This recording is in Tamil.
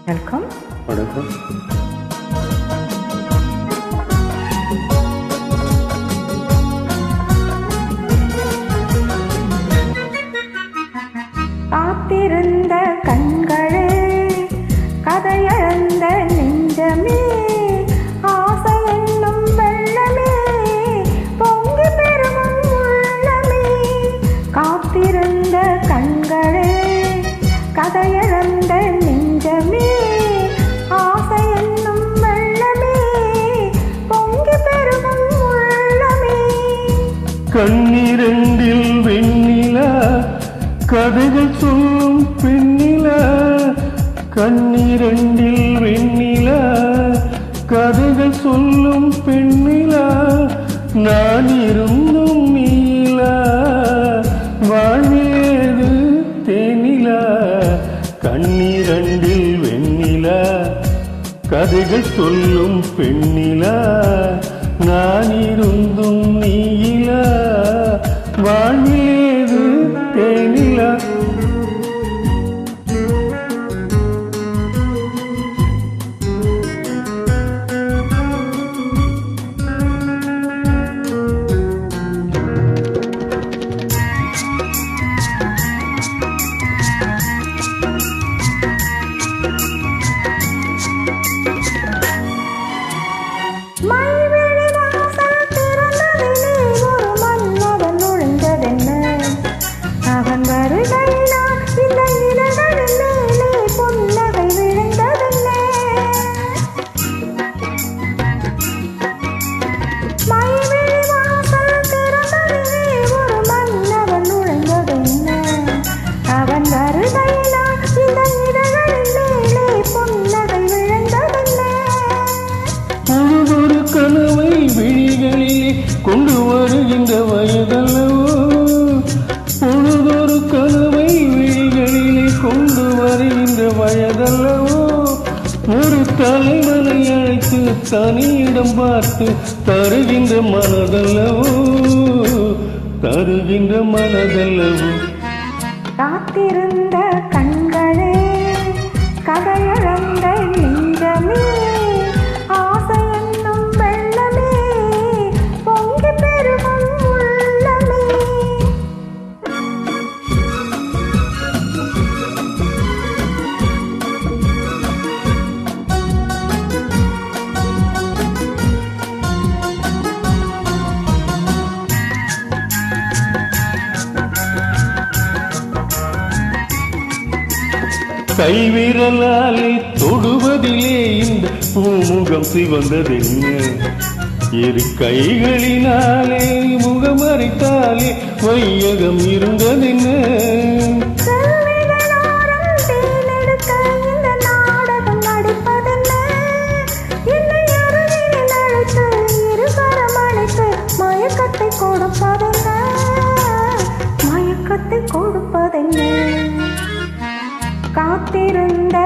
வெல்கம். வணக்கம். காத்திருந்த கண்களே, கதையழந்த நெஞ்சமே, ஆசை என்னும் வெள்ளமே, பொங்கி பெருகும் உள்ளமே. காத்திருந்த கண்களே, கதையழந்த நெஞ்சமே, ஆசை என்னும் வெள்ளமே, பொங்கி பெருகும் உள்ளமே. கண்ணீரெண்டில் வெண்ணிலா, கதைகள் சொல்லும் பெண்ணிலா. கண்ணீரெண்டில் வெண்ணிலா, கதைகள் சொல்லும் பெண்ணிலா. நான் இருந்தும் நீலா, வாழ்வேது தேனிலா. கண்ணீரெண்டில் வெண்ணிலா, கதைகள் சொல்லும் பெண்ணிலா. நான் இருந்தும் நீலா, வாழ்வேது தேனிலா. கனவை விழிகளிலே கொண்டு வருகின்ற வயதல்லவோ, பொழுதொரு கனவை விழிகளிலே கொண்டு வருகின்ற வயதல்லவோ. ஒரு தலைவனை அழைத்து தனியிடம் பார்த்து தருகின்ற மனதல்லவோ, தருகின்ற மனதல்லவோ. காத்திருந்த கண்களே, கதையழந்த நெஞ்சமே, ஆசை என்னும் வெள்ளமே, பொங்கி பெருகும் உள்ளமே. கைவிரலாலே தொடுவதிலே இந்த பூமுகம் சிவந்ததென்ன? இரு கைகளினாலே முகமறித்தாலே வையகம் இருந்ததென்ன? மயக்கத்தை கொடுப்பதென்ன, மயக்கத்தை கொடுப்பதென்ன. காத்திருந்த